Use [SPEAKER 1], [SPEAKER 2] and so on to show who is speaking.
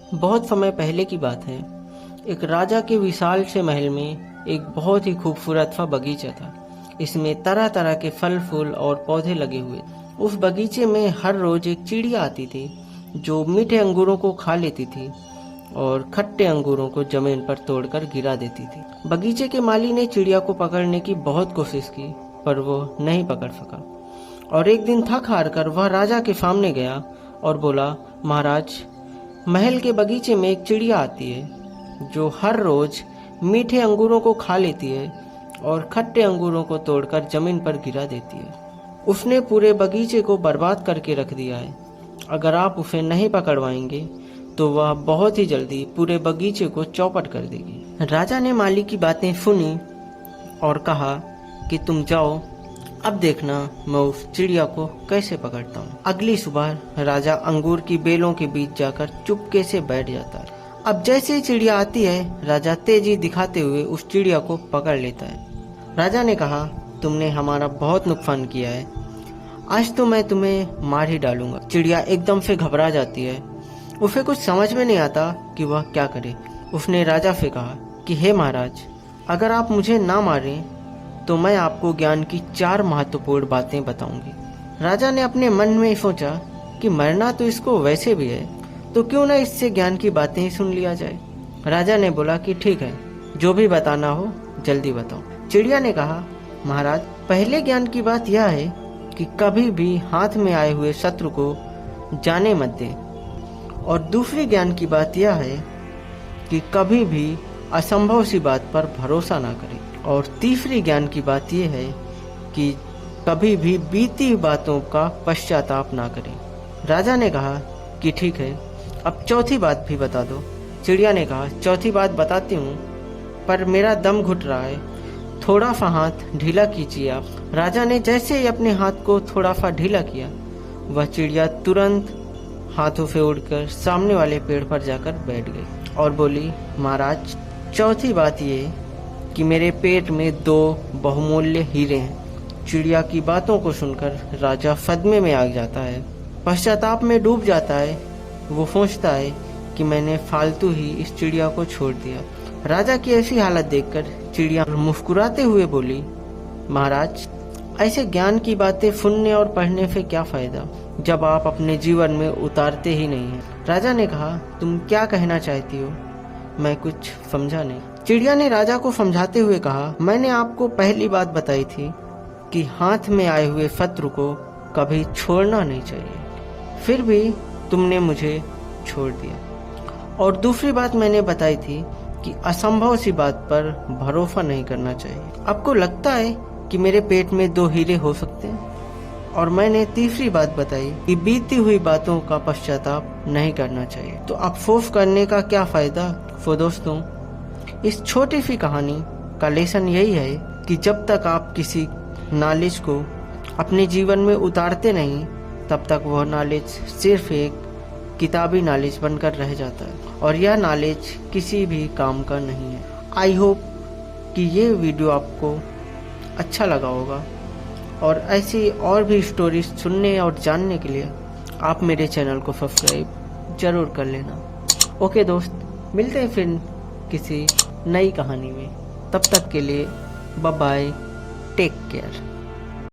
[SPEAKER 1] बहुत समय पहले की बात है। एक राजा के विशाल से महल में एक बहुत ही खूबसूरत सा बगीचा था। इसमें तरह तरह के फल फूल और पौधे लगे हुए। उस बगीचे में हर रोज एक चिड़िया आती थी जो मीठे अंगूरों को खा लेती थी और खट्टे अंगूरों को जमीन पर तोड़कर गिरा देती थी। बगीचे के माली ने चिड़िया को पकड़ने की बहुत कोशिश की, पर वो नहीं पकड़ सका। और एक दिन थक हार कर वह राजा के सामने गया और बोला, महाराज, महल के बगीचे में एक चिड़िया आती है जो हर रोज मीठे अंगूरों को खा लेती है और खट्टे अंगूरों को तोड़कर जमीन पर गिरा देती है। उसने पूरे बगीचे को बर्बाद करके रख दिया है। अगर आप उसे नहीं पकड़वाएंगे तो वह बहुत ही जल्दी पूरे बगीचे को चौपट कर देगी। राजा ने माली की बातें सुनी और कहा कि तुम जाओ, अब देखना मैं उस चिड़िया को कैसे पकड़ता हूँ। अगली सुबह राजा अंगूर की बेलों के बीच जाकर चुपके से बैठ जाता है। अब जैसे ही चिड़िया आती है, राजा तेजी दिखाते हुए उस चिड़िया को पकड़ लेता है। राजा ने कहा, तुमने हमारा बहुत नुकसान किया है, आज तो मैं तुम्हें मार ही डालूंगा। चिड़िया एकदम से घबरा जाती है। उसे कुछ समझ में नहीं आता कि वह क्या करे। उसने राजा से कहा कि हे महाराज, अगर आप मुझे ना मारें तो मैं आपको ज्ञान की 4 महत्वपूर्ण बातें बताऊंगी। राजा ने अपने मन में सोचा कि मरना तो इसको वैसे भी है, तो क्यों ना इससे ज्ञान की बातें ही सुन लिया जाए। राजा ने बोला कि ठीक है, जो भी बताना हो जल्दी बताओ। चिड़िया ने कहा, महाराज, पहले ज्ञान की बात यह है कि कभी भी हाथ में आए हुए शत्रु को जाने मत दें। और दूसरी ज्ञान की बात यह है कि कभी भी असंभव सी बात पर भरोसा ना करें। और तीसरी ज्ञान की बात यह है कि कभी भी बीती बातों का पश्चाताप ना करें। राजा ने कहा कि ठीक है, अब चौथी बात भी बता दो। चिड़िया ने कहा, चौथी बात बताती हूँ, पर मेरा दम घुट रहा है, थोड़ा सा हाथ ढीला कीजिए आप। राजा ने जैसे ही अपने हाथ को थोड़ा सा ढीला किया, वह चिड़िया तुरंत हाथों से उड़कर सामने वाले पेड़ पर जाकर बैठ गई और बोली, महाराज, चौथी बात ये कि मेरे पेट में 2 बहुमूल्य हीरे हैं। चिड़िया की बातों को सुनकर राजा सदमे में आ जाता है, पश्चाताप में डूब जाता है। वो सोचता है कि मैंने फालतू ही इस चिड़िया को छोड़ दिया। राजा की ऐसी हालत देखकर चिड़िया मुस्कुराते हुए बोली, महाराज, ऐसे ज्ञान की बातें सुनने और पढ़ने से क्या फायदा जब आप अपने जीवन में उतारते ही नहीं हैं। राजा ने कहा, तुम क्या कहना चाहती हो? मैं कुछ समझा नहीं। चिड़िया ने राजा को समझाते हुए कहा, मैंने आपको पहली बात बताई थी कि हाथ में आए हुए शत्रु को कभी छोड़ना नहीं चाहिए, फिर भी तुमने मुझे छोड़ दिया। और दूसरी बात मैंने बताई थी कि असंभव सी बात पर भरोसा नहीं करना चाहिए। आपको लगता है कि मेरे पेट में 2 हीरे हो सकते हैं। और मैंने तीसरी बात बताई कि बीती हुई बातों का पश्चाताप नहीं करना चाहिए। तो अफसोस करने का क्या फायदा। तो दोस्तों, इस छोटी सी कहानी का लेसन यही है कि जब तक आप किसी नॉलेज को अपने जीवन में उतारते नहीं, तब तक वह नॉलेज सिर्फ एक किताबी नॉलेज बनकर रह जाता है और यह नॉलेज किसी भी काम का नहीं है। आई होप कि ये वीडियो आपको अच्छा लगा होगा और ऐसी और भी स्टोरीज सुनने और जानने के लिए आप मेरे चैनल को सब्सक्राइब जरूर कर लेना। ओके दोस्त, मिलते हैं फिर किसी नई कहानी में। तब तक के लिए बाय बाय, टेक केयर।